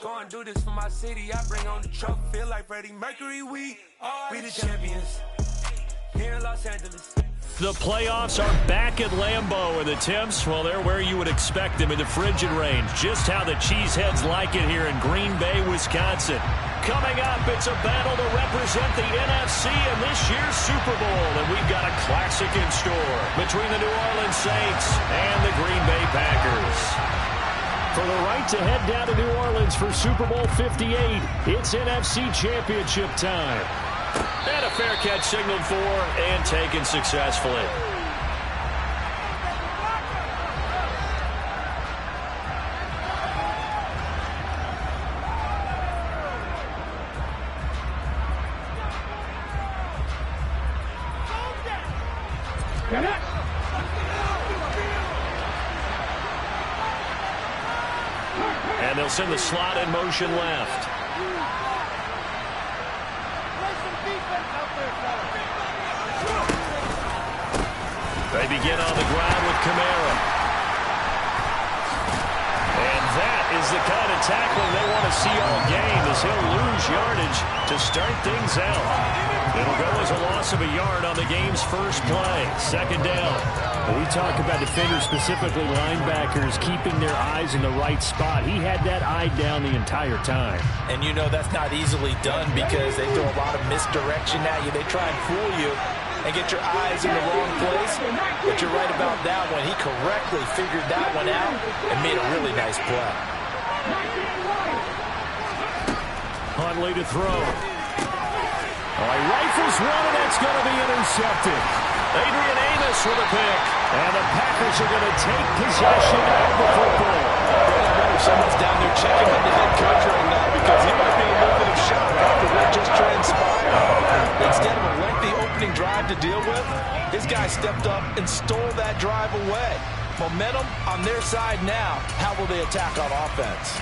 Gonna do this for my city. I bring on the trophy. Feel like Freddie Mercury. We the champions here in Los Angeles. The playoffs are back at Lambeau, and the temps, well, they're where you would expect them in the frigid range. Just how the Cheeseheads like it here in Green Bay, Wisconsin. Coming up, it's a battle to represent the NFC in this year's Super Bowl, and we've got a classic in store between the New Orleans Saints and the Green Bay Packers. For the right to head down to New Orleans for Super Bowl 58, it's NFC Championship time. And a fair catch signaled for and taken successfully. And they'll send the slot in motion left. They begin on the ground with Kamara. And that is the kind of tackling they want to see all game, as he'll lose yardage to start things out. It'll go as a loss of a yard on the game's first play. Second down. When we talk about defenders, specifically linebackers, keeping their eyes in the right spot. He had that eye down the entire time. And you know that's not easily done because they throw a lot of misdirection at you. They try and fool you and get your eyes in the wrong place. But you're right about that one. He correctly figured that one out and made a really nice play. Huntley to throw. All right, rifles one, and that's going to be intercepted. Adrian Amos with a pick. And the Packers are going to take possession of the football. Someone's down there checking on the head coach right now because he might be a little bit of shock after what just transpired. Instead of a lengthy opening drive to deal with, this guy stepped up and stole that drive away. Momentum on their side now. How will they attack on offense?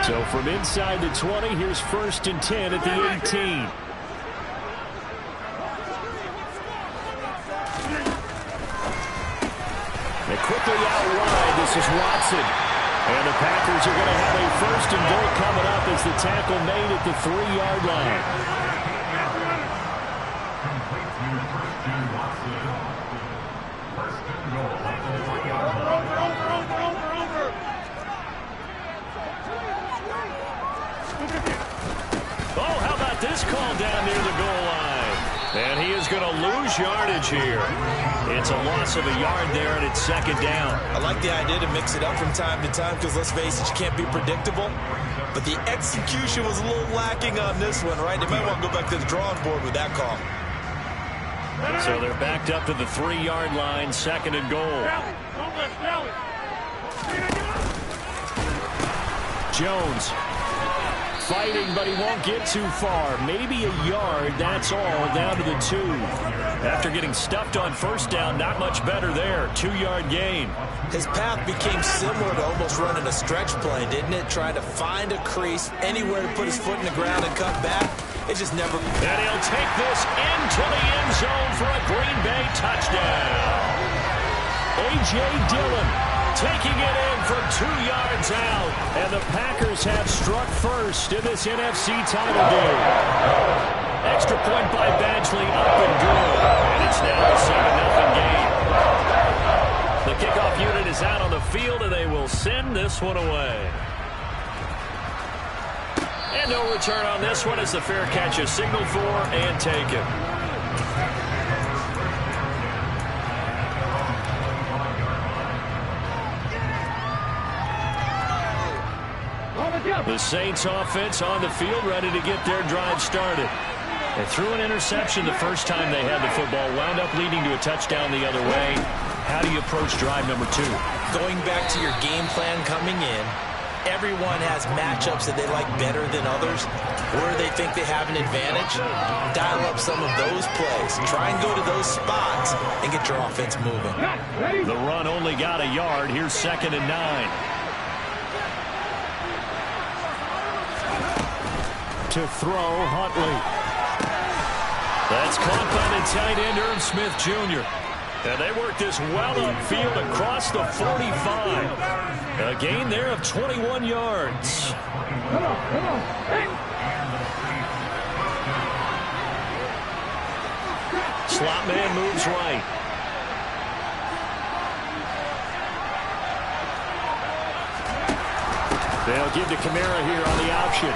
So from inside the 20, here's 1st and 10 at the 18. They quickly out wide. This is Watson. And the Packers are going to have a 1st and goal coming up as the tackle made at the 3-yard line. Oh, how about this call down near the goal line? And he is going to lose yardage here. It's a loss of a yard there, and it's 2nd down. I like the idea to mix it up from time to time because, let's face it, you can't be predictable. But the execution was a little lacking on this one, right? They might want to go back to the drawing board with that call. So they're backed up to the 3-yard line, 2nd and goal. Jones fighting, but he won't get too far. Maybe a yard, that's all, down to the 2. After getting stuffed on 1st down, not much better there. 2-yard gain. His path became similar to almost running a stretch play, didn't it? Trying to find a crease, anywhere to put his foot in the ground and cut back. It just never... And he'll take this into the end zone for a Green Bay touchdown. A.J. Dillon taking it in from 2 yards out. And the Packers have struck first in this NFC title game. Extra point by Badgley, up and good. And it's now a 7-0 game. The kickoff unit is out on the field, and they will send this one away. And no return on this one as the fair catch is signaled for and taken. The Saints offense on the field, ready to get their drive started. They threw an interception the first time they had the football, wound up leading to a touchdown the other way. How do you approach drive number 2? Going back to your game plan coming in, everyone has matchups that they like better than others, where they think they have an advantage. Dial up some of those plays. Try and go to those spots and get your offense moving. The run only got a yard. Here's 2nd and 9. To throw, Huntley. That's caught by the tight end, Irv Smith Jr. And they work this well upfield across the 45. A gain there of 21 yards. Slot man moves right. They'll give to Kamara here on the option.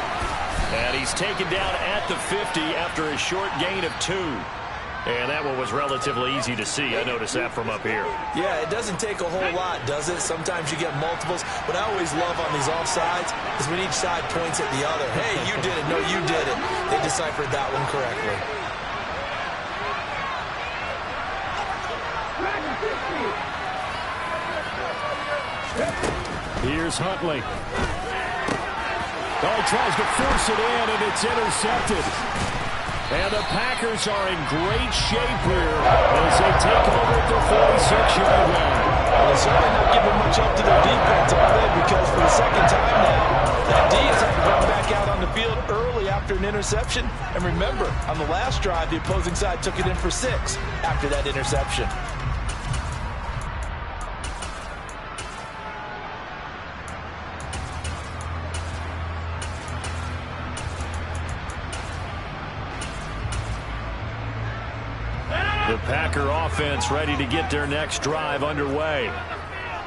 And he's taken down at the 50 after a short gain of 2. And that one was relatively easy to see. I noticed that from up here. Yeah, it doesn't take a whole lot, does it? Sometimes you get multiples. What I always love on these offsides is when each side points at the other. Hey, you did it. No, you did it. They deciphered that one correctly. Here's Huntley. Oh, he tries to force it in, and it's intercepted. And the Packers are in great shape here as they take over at the 46-yard line. Well, they're certainly not giving much up to their defense, are they? Because for the second time now, that D has had to come back out on the field early after an interception. And remember, on the last drive, the opposing side took it in for 6 after that interception. The Packer offense ready to get their next drive underway.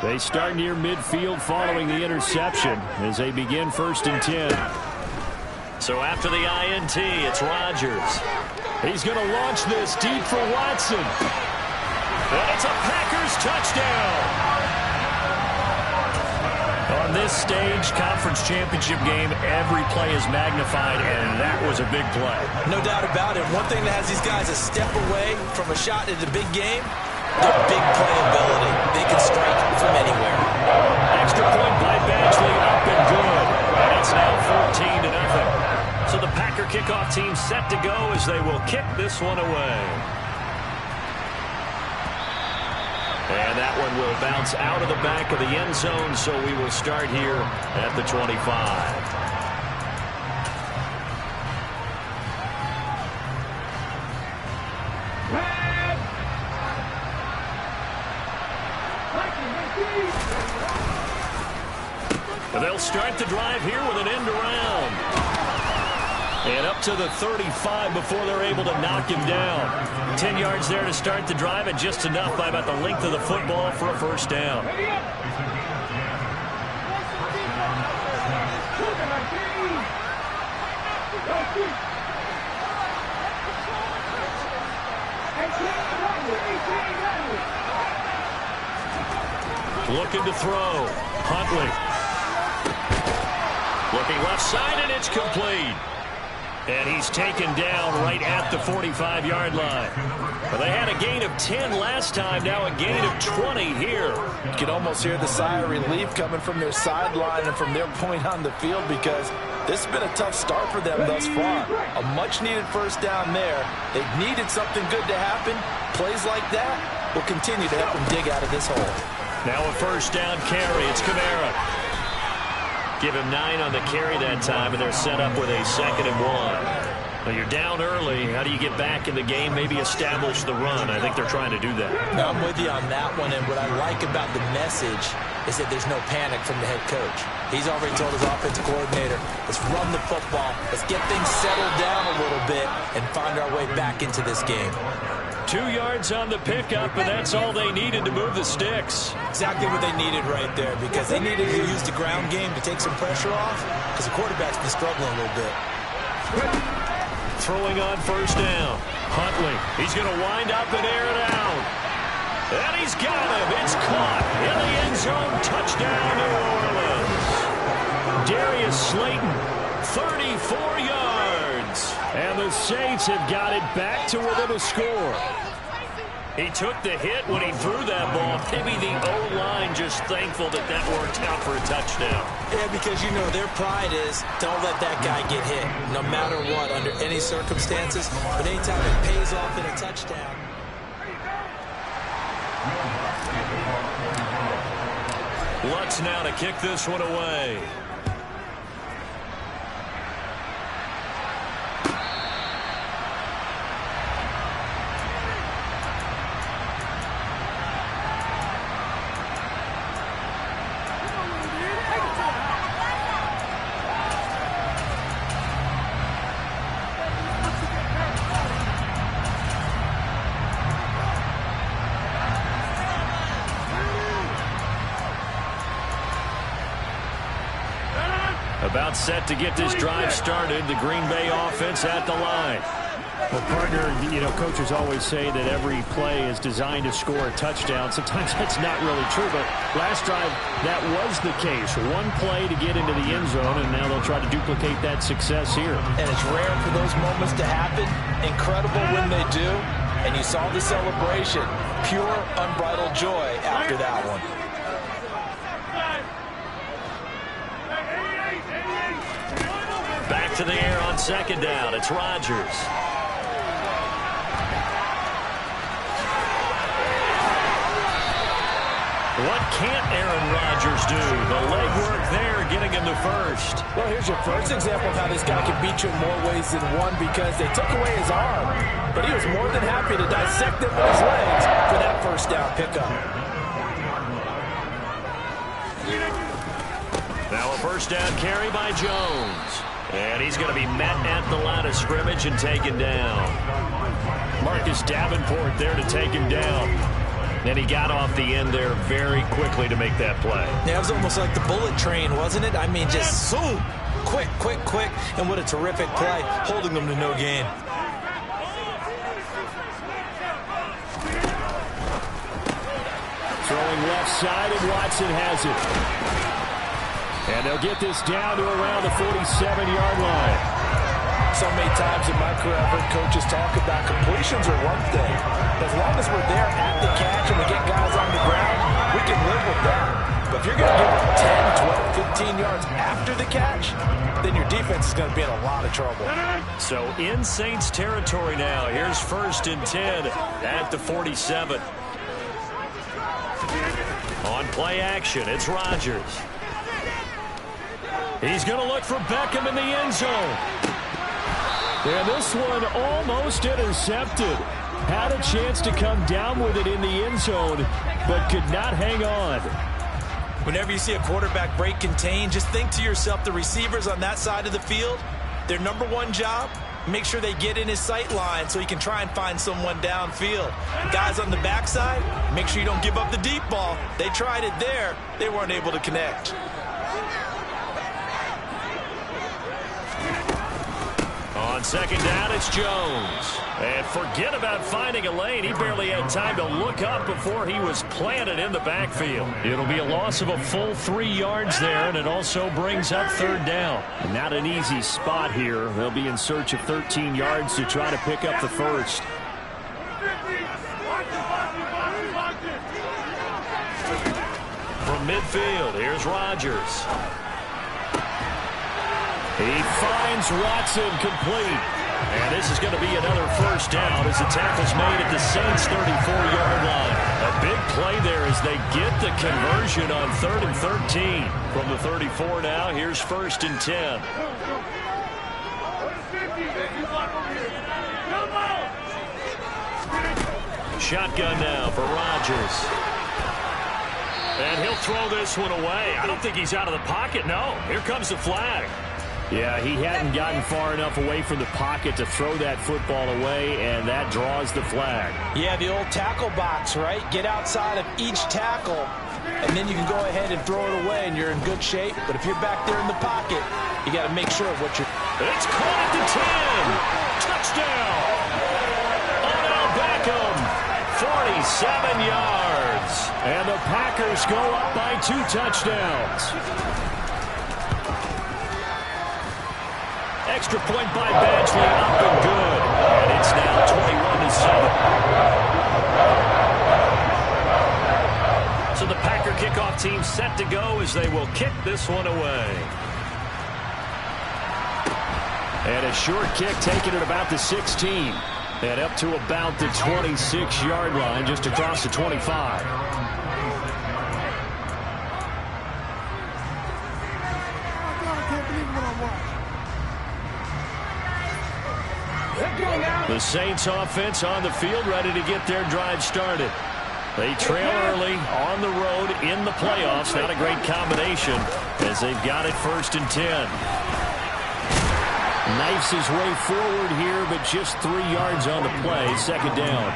They start near midfield following the interception as they begin 1st and 10. So after the INT, it's Rodgers. He's going to launch this deep for Watson. And it's a Packers touchdown. On this stage, conference championship game, every play is magnified, and that was a big play. No doubt about it. One thing that has these guys a step away from a shot at the big game, their big play ability. They can strike from anywhere. Extra point by Badgley, up and good. And it's now 14-0. So the Packer kickoff team set to go as they will kick this one away. And that one will bounce out of the back of the end zone, so we will start here at the 25. And they'll start the drive here with an end around. And up to the 35 before they're able to knock him down. 10 yards there to start the drive, and just enough by about the length of the football for a first down. Looking to throw. Huntley. Looking left side, and it's complete. And he's taken down right at the 45-yard line. Well, they had a gain of 10 last time, now a gain of 20 here. You can almost hear the sigh of relief coming from their sideline and from their point on the field, because this has been a tough start for them thus far. A much-needed first down there. They've needed something good to happen. Plays like that will continue to help them dig out of this hole. Now a first down carry. It's Kamara. Give him 9 on the carry that time, and they're set up with a 2nd and 1. Well, you're down early. How do you get back in the game, maybe establish the run? I think they're trying to do that. Now, I'm with you on that one, and what I like about the message is that there's no panic from the head coach. He's already told his offensive coordinator, let's run the football, let's get things settled down a little bit, and find our way back into this game. 2 yards on the pickup, and that's all they needed to move the sticks. Exactly what they needed right there, because they needed to use the ground game to take some pressure off, because the quarterback's been struggling a little bit. Throwing on first down. Huntley, he's going to wind up and air it out. And he's got him. It's caught in the end zone. Touchdown, New Orleans. Darius Slayton, 34 yards. And the Saints have got it back to within a score. He took the hit when he threw that ball. Maybe the O-line just thankful that that worked out for a touchdown. Yeah, because, you know, their pride is don't let that guy get hit, no matter what, under any circumstances. But anytime it pays off in a touchdown. Lutz now to kick this one away. About set to get this drive started. The Green Bay offense at the line. Well, partner, coaches always say that every play is designed to score a touchdown. Sometimes that's not really true, but last drive, that was the case. One play to get into the end zone, and now they'll try to duplicate that success here. And it's rare for those moments to happen. Incredible when they do. And you saw the celebration. Pure, unbridled joy after that one. Back to the air on second down. It's Rodgers. What can't Aaron Rodgers do? The legwork there getting him to first. Well, here's your first example of how this guy can beat you in more ways than one because they took away his arm. But he was more than happy to dissect it with his legs for that first down pickup. Now a first down carry by Jones. And he's going to be met at the line of scrimmage and taken down. Marcus Davenport there to take him down. And he got off the end there very quickly to make that play. Yeah, it was almost like the bullet train, wasn't it? I mean, just zoom. Quick, quick, quick. And what a terrific play, holding them to no gain. Throwing left side, and Watson has it. And they'll get this down to around the 47-yard line. So many times in my career, I've heard coaches talk about completions are one thing. As long as we're there at the catch and we get guys on the ground, we can live with that. But if you're going to give them 10, 12, 15 yards after the catch, then your defense is going to be in a lot of trouble. So in Saints territory now. Here's 1st and 10 at the 47. On play action, it's Rodgers. He's going to look for Beckham in the end zone. And this one almost intercepted. Had a chance to come down with it in the end zone, but could not hang on. Whenever you see a quarterback break contain, just think to yourself, the receivers on that side of the field, their number one job, make sure they get in his sight line so he can try and find someone downfield. Guys on the backside, make sure you don't give up the deep ball. They tried it there. They weren't able to connect. On second down, it's Jones. And forget about finding a lane. He barely had time to look up before he was planted in the backfield. It'll be a loss of a full 3 yards there, and it also brings up 3rd down. Not an easy spot here. They'll be in search of 13 yards to try to pick up the first. From midfield, here's Rodgers. He finds Watson complete. And this is going to be another first down as the tackle's made at the Saints' 34-yard line. A big play there as they get the conversion on 3rd and 13. From the 34 now, here's 1st and 10. Shotgun now for Rodgers. And he'll throw this one away. I don't think he's out of the pocket, no. Here comes the flag. Yeah, he hadn't gotten far enough away from the pocket to throw that football away, and that draws the flag. Yeah, the old tackle box, right? Get outside of each tackle, and then you can go ahead and throw it away, and you're in good shape. But if you're back there in the pocket, you got to make sure of what you're... It's caught at the 10. Touchdown. Odell Beckham, 47 yards. And the Packers go up by 2 touchdowns. Extra point by Badgley, up and good. And it's now 21-7. So the Packer kickoff team set to go as they will kick this one away. And a short kick taken at about the 16. And up to about the 26-yard line, just across the 25. The Saints offense on the field, ready to get their drive started. They trail early on the road in the playoffs. Not a great combination as they've got it 1st and 10. Knifes his way forward here, but just 3 yards on the play. 2nd down.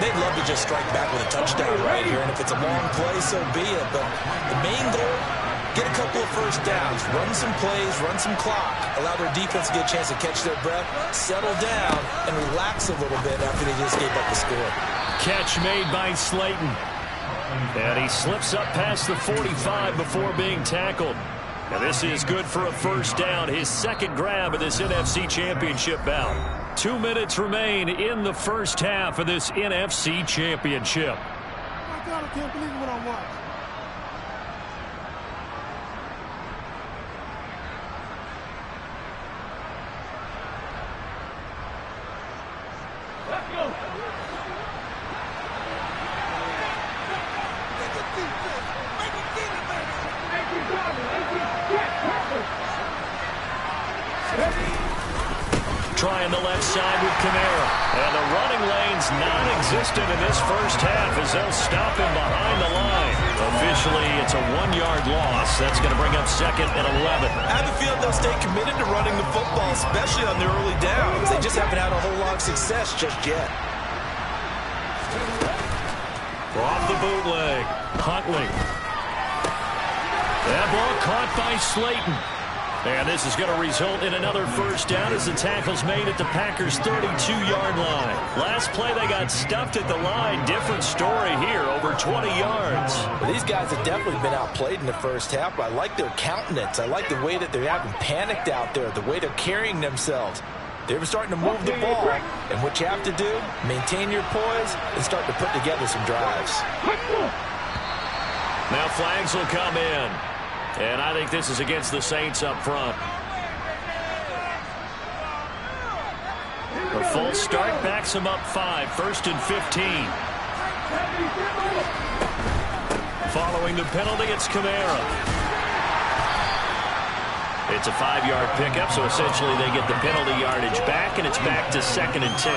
They'd love to just strike back with a touchdown right here, and if it's a long play, so be it. But the main goal get a couple of first downs, run some plays, run some clock, allow their defense to get a chance to catch their breath, settle down, and relax a little bit after they just gave up the score. Catch made by Slayton. And he slips up past the 45 before being tackled. And this is good for a first down, his second grab of this NFC Championship bout. 2 minutes remain in the first half of this NFC Championship. Oh my God, I can't believe what I watched. Trying the left side with Kamara. And the running lane's non-existent in this first half as they'll stop him behind the line. Officially, it's a 1-yard loss. That's going to bring up second and 11. I have a feeling they'll stay committed to running the football, especially on their early downs. They just haven't had a whole lot of success just yet. Off the bootleg. Huntley. That ball caught by Slayton. And this is going to result in another first down as the tackle's made at the Packers' 32-yard line. Last play, they got stuffed at the line. Different story here, over 20 yards. Well, these guys have definitely been outplayed in the first half, but I like their countenance. I like the way that they haven't panicked out there, the way they're carrying themselves. They were starting to move the ball, and what you have to do, maintain your poise and start to put together some drives. Now flags will come in. And I think this is against the Saints up front. The full start backs them up 5, 1st and 15. Following the penalty, it's Kamara. It's a 5-yard pickup, so essentially they get the penalty yardage back, and it's back to 2nd and 10.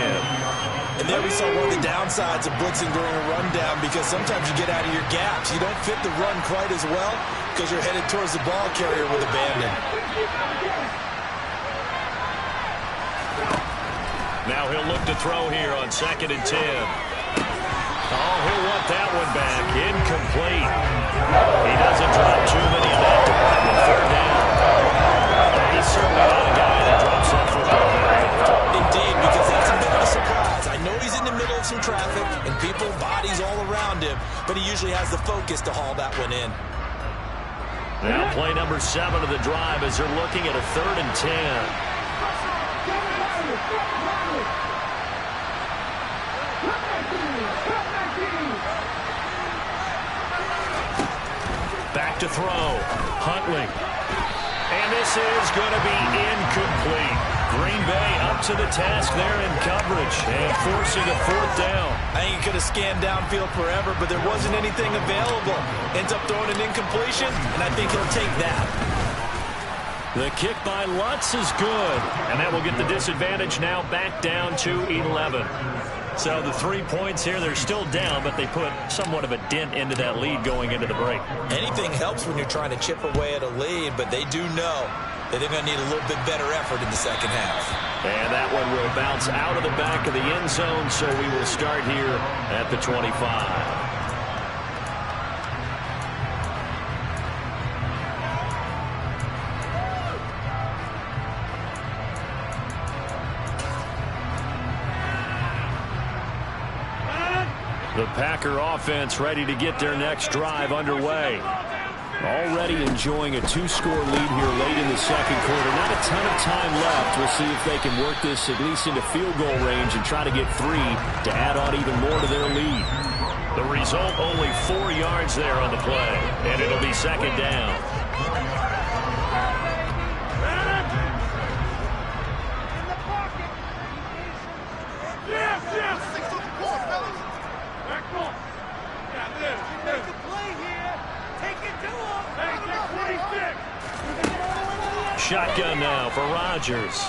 And there we saw one of the downsides of blitzing during a rundown, because sometimes you get out of your gaps. You don't fit the run quite as well because you're headed towards the ball carrier with abandon. Now he'll look to throw here on 2nd and 10. Oh, he'll want that one back. Incomplete. He doesn't drop too many in that department. 3rd down. He's certainly not a guy that drops that football very often. Indeed, because that's a bit of a surprise. I know he's in the middle of some traffic and people, bodies all around him, but he usually has the focus to haul that one in. Now play number 7 of the drive as they're looking at a 3rd and 10. Back to throw. Huntley. And this is going to be incomplete. Green Bay up to the task there in coverage and forcing a 4th down. I think he could have scanned downfield forever, but there wasn't anything available. Ends up throwing an incompletion, and I think he'll take that. The kick by Lutz is good, and that will get the disadvantage now back down to 11. So the 3 points here, they're still down, but they put somewhat of a dent into that lead going into the break. Anything helps when you're trying to chip away at a lead, but they do know that they're going to need a little bit better effort in the second half. And that one will bounce out of the back of the end zone, so we will start here at the 25. The Packer offense ready to get their next drive underway. Already enjoying a 2-score lead here late in the second quarter. Not a ton of time left. We'll see if they can work this at least into field goal range and try to get 3 to add on even more to their lead. The result, only 4 yards there on the play, and it'll be 2nd down. Shotgun now for Rodgers.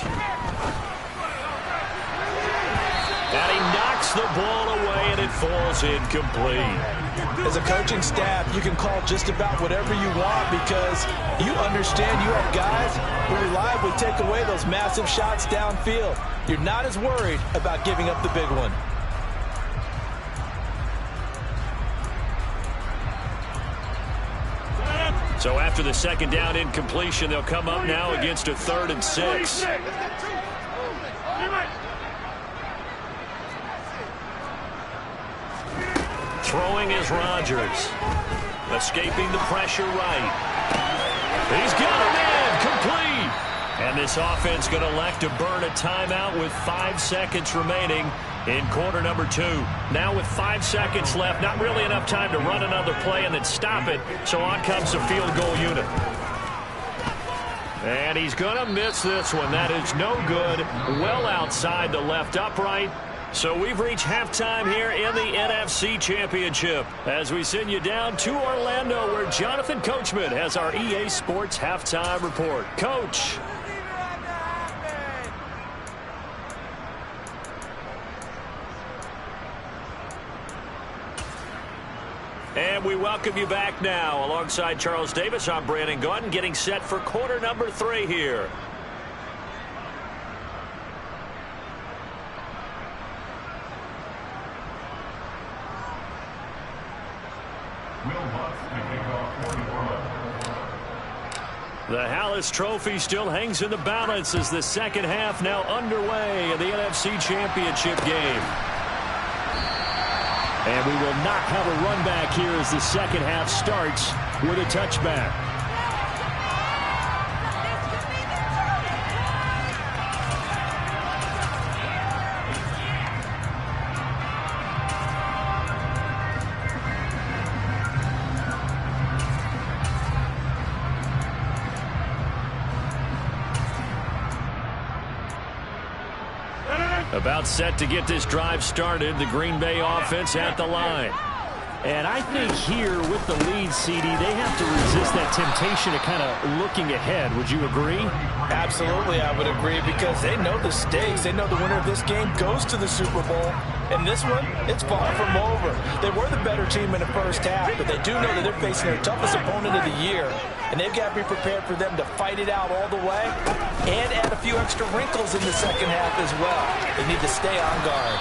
And he knocks the ball away, and it falls incomplete. As a coaching staff, you can call just about whatever you want because you understand you have guys who reliably take away those massive shots downfield. You're not as worried about giving up the big one. So after the second down incompletion, they'll come up now against a 3rd and 6. Throwing is Rodgers. Escaping the pressure right. He's got it in. Complete. And this offense going to elect to burn a timeout with 5 seconds remaining in quarter number 2. Now with 5 seconds left, not really enough time to run another play and then stop it. So on comes the field goal unit. And he's going to miss this one. That is no good. Well outside the left upright. So we've reached halftime here in the NFC Championship as we send you down to Orlando where Jonathan Coachman has our EA Sports halftime report. Coach. And we welcome you back now. Alongside Charles Davis, I'm Brandon Gaudin, getting set for quarter number 3 here. The Hallis Trophy still hangs in the balance as the second half now underway in the NFC Championship game. And we will not have a run back here as the second half starts with a touchback. About set to get this drive started. The Green Bay offense at the line. And I think here with the lead, CD, they have to resist that temptation of kind of looking ahead. Would you agree? Absolutely, I would agree, because they know the stakes. They know the winner of this game goes to the Super Bowl. And this one, it's far from over. They were the better team in the first half, but they do know that they're facing their toughest opponent of the year. And they've got to be prepared for them to fight it out all the way and add a few extra wrinkles in the second half as well. They need to stay on guard.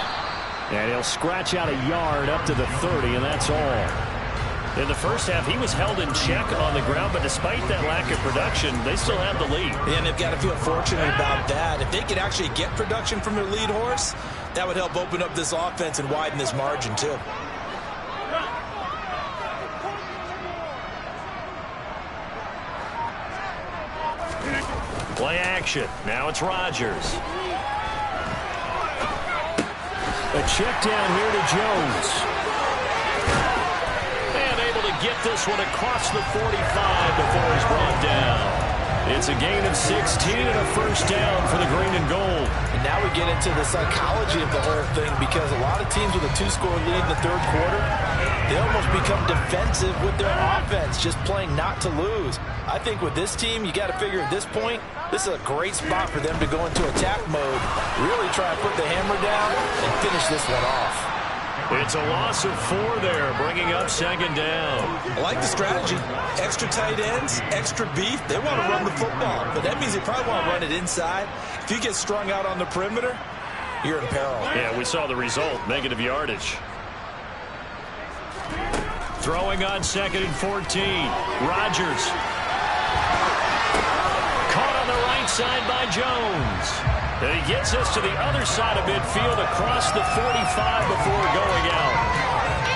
And he'll scratch out a yard up to the 30, and that's all. In the first half, he was held in check on the ground, but despite that lack of production, they still have the lead. And they've got to feel fortunate about that. If they could actually get production from their lead horse, that would help open up this offense and widen this margin too. Play action. Now it's Rodgers. A check down here to Jones. And able to get this one across the 45 before he's brought down. It's a gain of 16 and a first down for the green and gold. And now we get into the psychology of the whole thing, because a lot of teams with a 2-score lead in the third quarter, they almost become defensive with their offense, just playing not to lose. I think with this team, you got to figure at this point, this is a great spot for them to go into attack mode, really try and put the hammer down and finish this one off. It's a loss of 4 there, bringing up second down. I like the strategy. Extra tight ends, extra beef. They want to run the football, but that means they probably want to run it inside. If you get strung out on the perimeter, you're in peril. Yeah, we saw the result, negative yardage. Throwing on 2nd and 14. Rodgers. Caught on the right side by Jones. And he gets us to the other side of midfield across the 45 before going out.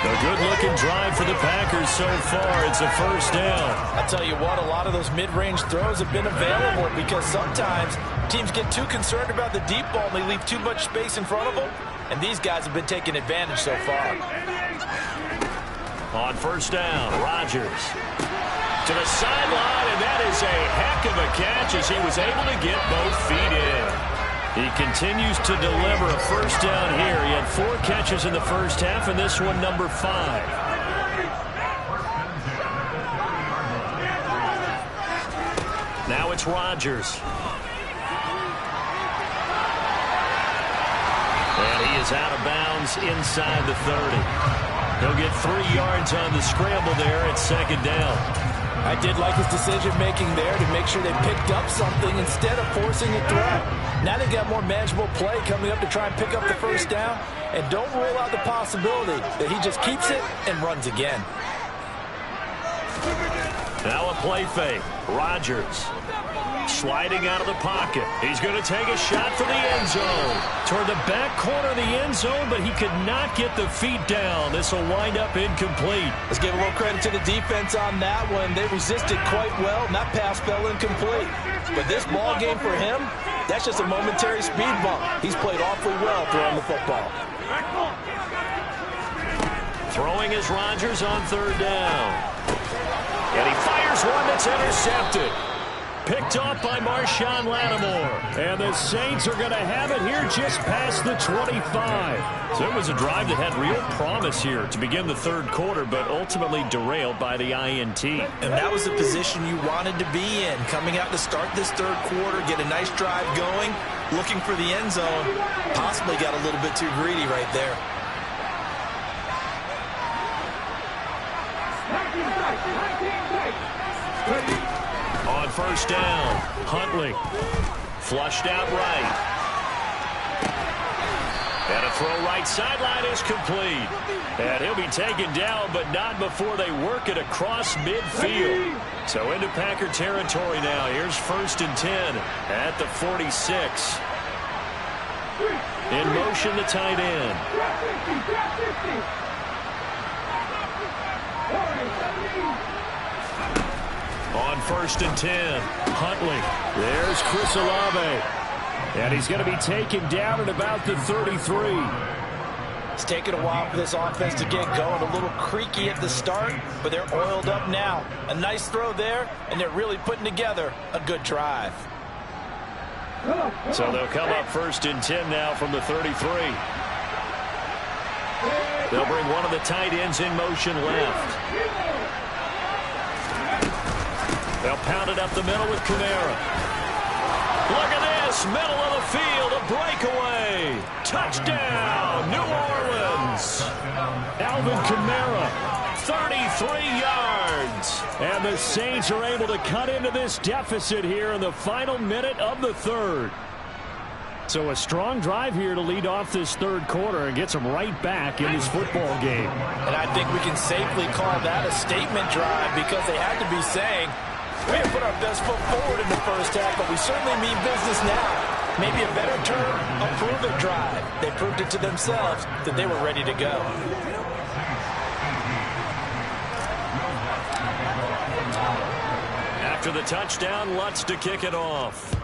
A good-looking drive for the Packers so far. It's a first down. I'll tell you what, a lot of those mid-range throws have been available, because sometimes teams get too concerned about the deep ball and they leave too much space in front of them. And these guys have been taking advantage so far. On first down, Rodgers to the sideline, and that is a heck of a catch as he was able to get both feet in. He continues to deliver a first down here. He had 4 catches in the first half, and this one number 5. Now it's Rodgers. And he is out of bounds inside the 30. He'll get 3 yards on the scramble there at second down. I did like his decision-making there to make sure they picked up something instead of forcing a throw. Now they've got more manageable play coming up to try and pick up the first down. And don't rule out the possibility that he just keeps it and runs again. Now a play fake. Rodgers sliding out of the pocket. He's going to take a shot for the end zone. Toward the back corner of the end zone, but he could not get the feet down. This will wind up incomplete. Let's give a little credit to the defense on that one. They resisted quite well, and that pass fell incomplete. But this ball game for him, that's just a momentary speed bump. He's played awfully well throwing the football. Throwing is Rodgers on third down. And he fires one that's intercepted. Picked off by Marshawn Lattimore. And the Saints are going to have it here just past the 25. So it was a drive that had real promise here to begin the third quarter, but ultimately derailed by the INT. And that was the position you wanted to be in. Coming out to start this third quarter, get a nice drive going, looking for the end zone. Possibly got a little bit too greedy right there. On first down, Huntley flushed out right. And a throw right sideline is complete. And he'll be taken down, but not before they work it across midfield. So into Packer territory now. Here's 1st and 10 at the 46. In motion, the tight end. On 1st and 10, Huntley. There's Chris Olave. And he's going to be taken down at about the 33. It's taken a while for this offense to get going. A little creaky at the start, but they're oiled up now. A nice throw there, and they're really putting together a good drive. So they'll come up 1st and 10 now from the 33. They'll bring one of the tight ends in motion left. They'll pound it up the middle with Kamara. Look at this, middle of the field, a breakaway. Touchdown, New Orleans. Alvin Kamara, 33 yards. and the Saints are able to cut into this deficit here in the final minute of the third. So a strong drive here to lead off this third quarter and gets them right back in this football game. And I think we can safely call that a statement drive because they had to be saying, we have put our best foot forward in the first half, but we certainly mean business now. Maybe a better term, a prove-it drive. They proved it to themselves that they were ready to go. After the touchdown, Lutz to kick it off.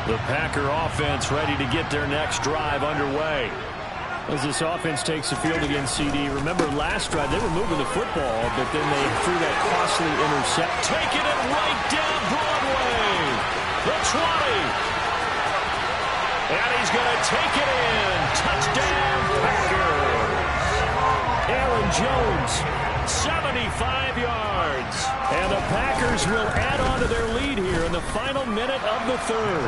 The Packer offense ready to get their next drive underway. As this offense takes the field against CD, remember last drive they were moving the football, but then they threw that costly intercept. Taking it right down Broadway. The 20. And he's going to take it in. Touchdown Packers. Aaron Jones, 75 yards. and the Packers will add on to their lead here in the final minute of the third.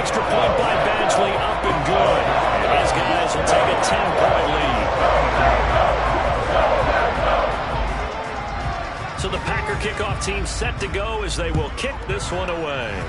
Extra point by Badgley, up and good. And these guys will take a 10-point lead. So the Packer kickoff team set to go as they will kick this one away.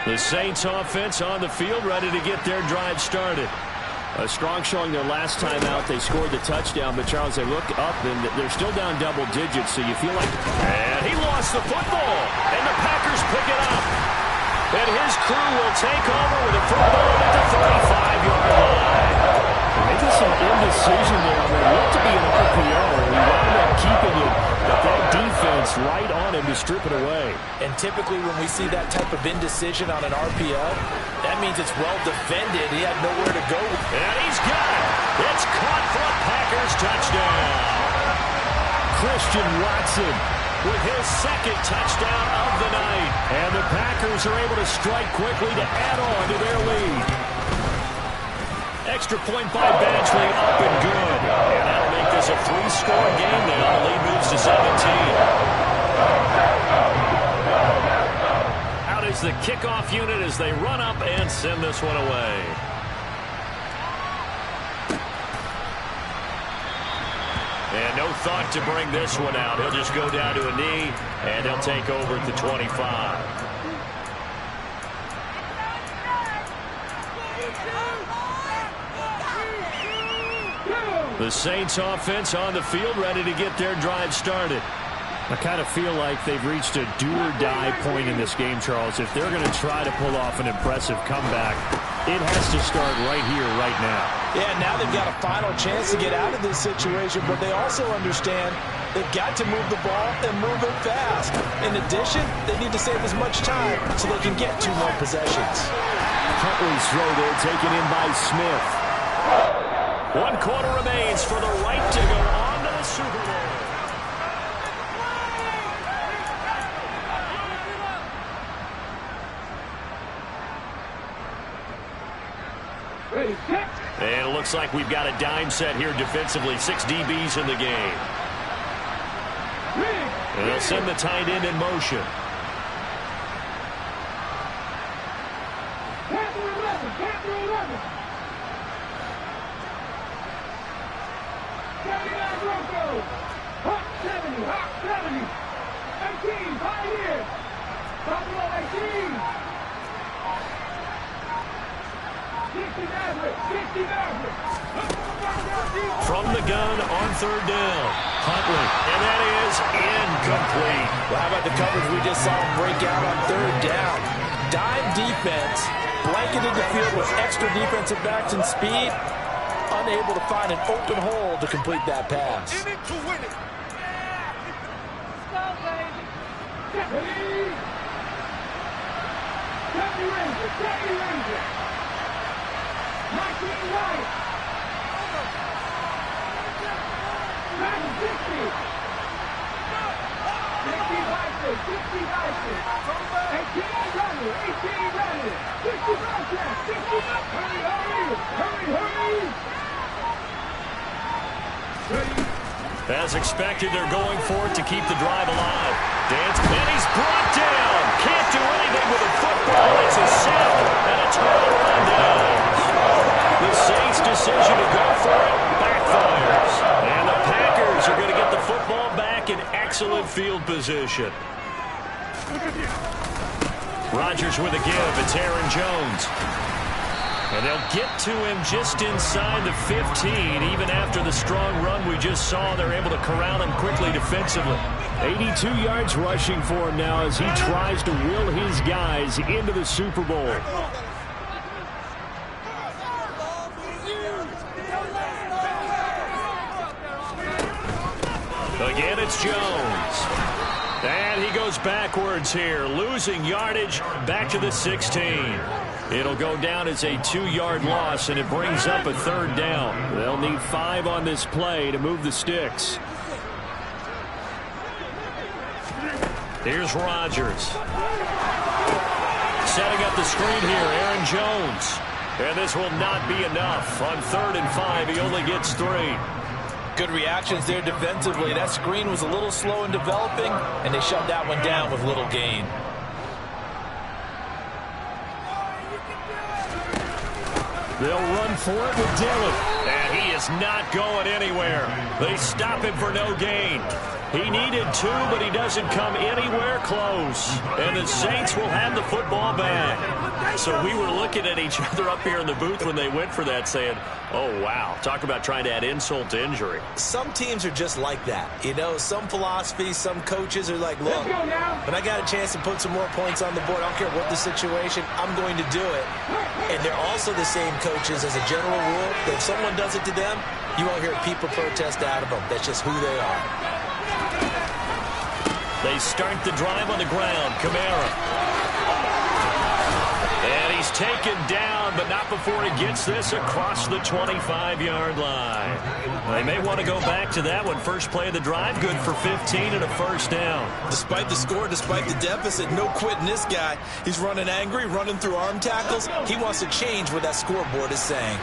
The Saints offense on the field, ready to get their drive started. A strong showing their last time out. They scored the touchdown, but Charles, they look up and they're still down double digits, so you feel like... And he lost the football, and the Packers pick it up. And his crew will take over with a football at the 35-yard line. Maybe some indecision there. They looked to be an RPO, and he wound up keeping it, but that defense right on him to strip it away. And typically when we see that type of indecision on an RPO, that means it's well defended. He had nowhere to go. And he's got it. It's caught for a Packers touchdown. Christian Watson with his second touchdown of the night. And the Packers are able to strike quickly to add on to their lead. Extra point by Badgley, up and good. And that'll make this a 3-score game now. The lead moves to 17. Out is the kickoff unit as they run up and send this one away. And no thought to bring this one out. He'll just go down to a knee, and he'll take over at the 25. The Saints offense on the field, ready to get their drive started. I kind of feel like they've reached a do-or-die point in this game, Charles. If they're going to try to pull off an impressive comeback, it has to start right here, right now. Yeah, now they've got a final chance to get out of this situation, but they also understand they've got to move the ball and move it fast. In addition, they need to save as much time so they can get 2 more possessions. Huntley's throw there taken in by Smith. 1 quarter remains for the right to go on to the Super Bowl. And it looks like we've got a dime set here defensively. 6 DBs in the game. And they'll send the tight end in motion. Hot 70, hot 70. 18, Pioneer. Buffalo 18. 60 Maverick, 60 Maverick. From the gun on 3rd down. Huntley, and that is incomplete. Well, how about the coverage we just saw break out on 3rd down? Dime defense, blanketed the field with extra defensive backs and speed, unable to find an open hole to complete that pass. In it to win it. Deputy Ranger, Deputy Ranger. 19 right. 60. 60 Vices, 60 Vices. 18 running, 18 running. 60 Vices, 60 Vices. Hurry, hurry, hurry, hurry. As expected, they're going for it to keep the drive alive. And he's brought down. Can't do anything with a football. It's a sack and a turnaround down. The Saints' decision to go for it backfires. And the Packers are going to get the football back in excellent field position. Rodgers with a give. It's Aaron Jones. And they'll get to him just inside the 15. Even after the strong run we just saw, they're able to corral him quickly defensively. 82 yards rushing for him now as he tries to will his guys into the Super Bowl. Again, it's Jones. And he goes backwards here, losing yardage back to the 16. It'll go down as a 2-yard loss, and it brings up a 3rd down. They'll need 5 on this play to move the sticks. Here's Rodgers. Setting up the screen here, Aaron Jones. And this will not be enough. On 3rd and 5, he only gets 3. Good reactions there defensively. That screen was a little slow in developing, and they shut that one down with little gain. They'll run for it with Dillon. And he is not going anywhere. They stop him for no gain. He needed 2, but he doesn't come anywhere close. And the Saints will have the football back. So we were looking at each other up here in the booth when they went for that saying, oh, wow, talk about trying to add insult to injury. Some teams are just like that. You know, some philosophies, some coaches are like, look, when I got a chance to put some more points on the board, I don't care what the situation, I'm going to do it. And they're also the same coaches as a general rule that if someone does it to them, you won't hear people protest out of them. That's just who they are. They start the drive on the ground. Kamara. And he He's taken down, but not before he gets this across the 25-yard line. They may want to go back to that one. First play of the drive, good for 15 and a first down. Despite the score, despite the deficit, no quitting this guy. He's running angry, running through arm tackles. He wants to change what that scoreboard is saying.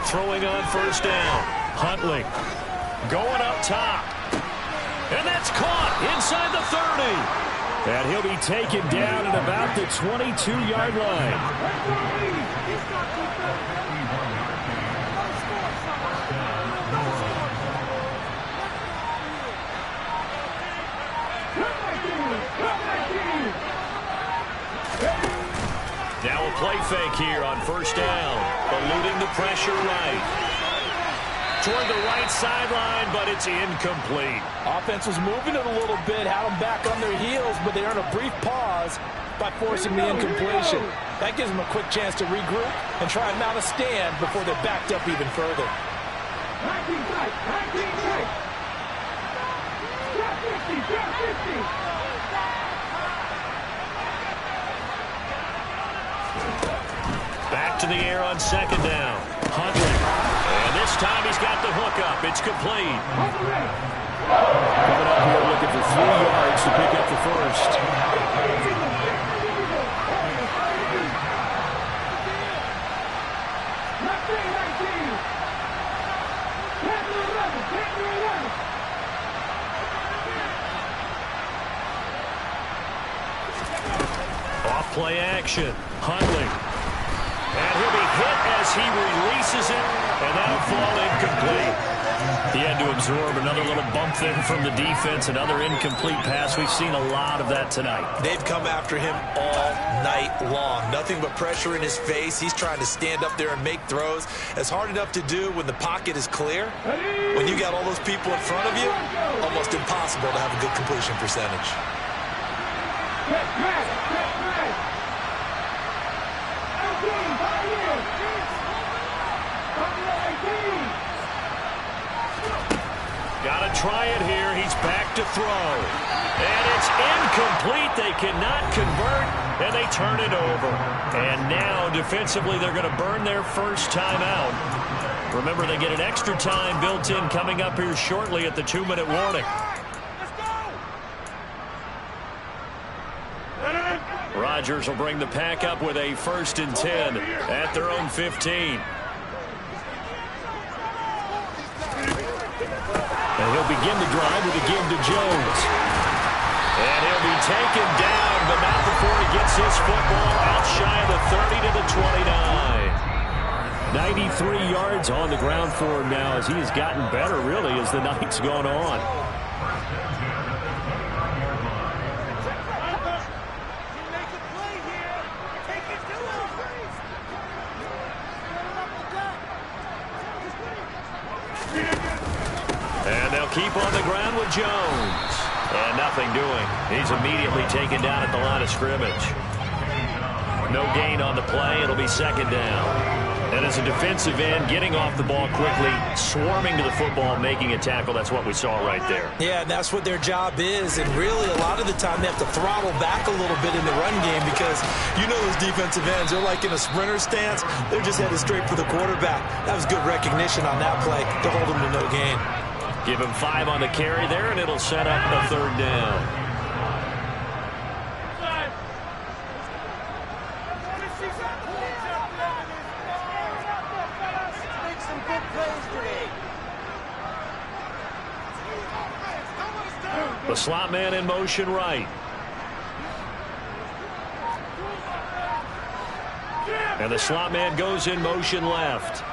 Throwing on first down. Huntley going up top. And that's caught inside the 30. And he'll be taken down at about the 22-yard line. Now a play fake here on first down. Eluding the pressure right. Toward the right sideline, but it's incomplete. Offense was moving it a little bit, had them back on their heels, but they earned a brief pause by forcing the incompletion. That gives them a quick chance to regroup and try and mount a stand before they're backed up even further. Back to the air on second down. Huntley. And this time he's got the hook up. It's complete. Coming up here looking for 3 yards to pick up the first. Off play action. Huntley. And he'll be hit as he releases it, and that'll fall incomplete. He had to absorb another little bump there from the defense, another incomplete pass. We've seen a lot of that tonight. They've come after him all night long. Nothing but pressure in his face. He's trying to stand up there and make throws. It's hard enough to do when the pocket is clear. When you got all those people in front of you, almost impossible to have a good completion percentage. Got to try it here. He's back to throw. And it's incomplete. They cannot convert, and they turn it over. And now, defensively, they're going to burn their first timeout. Remember, they get an extra time built in coming up here shortly at the 2-minute warning. Rodgers will bring the pack up with a 1st and 10 at their own 15. And he'll begin the drive with a give to Jones. And he'll be taken down, but not before he gets his football out shy of the 30 to the 29. 93 yards on the ground for him now as he has gotten better, really, as the night's gone on. And they'll keep on the ground with Jones. And nothing doing. He's immediately taken down at the line of scrimmage. No gain on the play. It'll be 2nd down. And as a defensive end, getting off the ball quickly, swarming to the football, making a tackle, that's what we saw right there. Yeah, and that's what their job is. And really, a lot of the time, they have to throttle back a little bit in the run game because you know those defensive ends, they're like in a sprinter stance. They're just headed straight for the quarterback. That was good recognition on that play to hold them to no gain. Give him 5 on the carry there, and it'll set up a 3rd down. The slot man in motion right. And the slot man goes in motion left.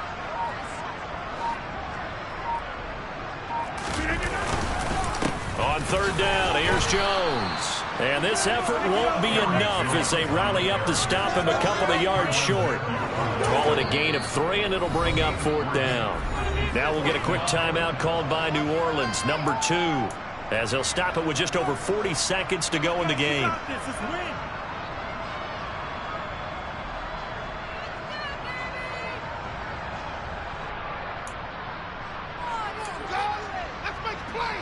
On 3rd down, here's Jones. And this effort won't be enough as they rally up to stop him a couple of yards short. Call it a gain of 3, and it'll bring up 4th down. Now we'll get a quick timeout called by New Orleans, number 2, as they'll stop it with just over 40 seconds to go in the game. Let's make a play.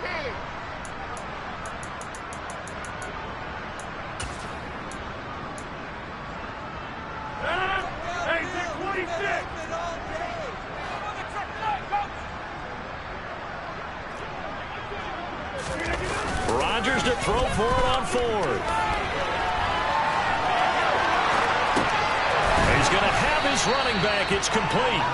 to throw for it on Ford. He's going to have his running back. It's complete.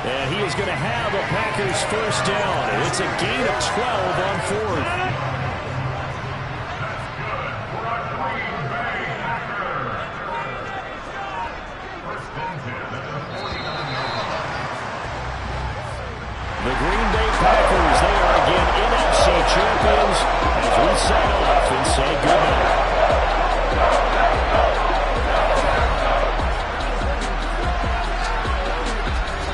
And he is going to have a Packers first down. It's a gain of 12 on Ford. The Green Bay Packers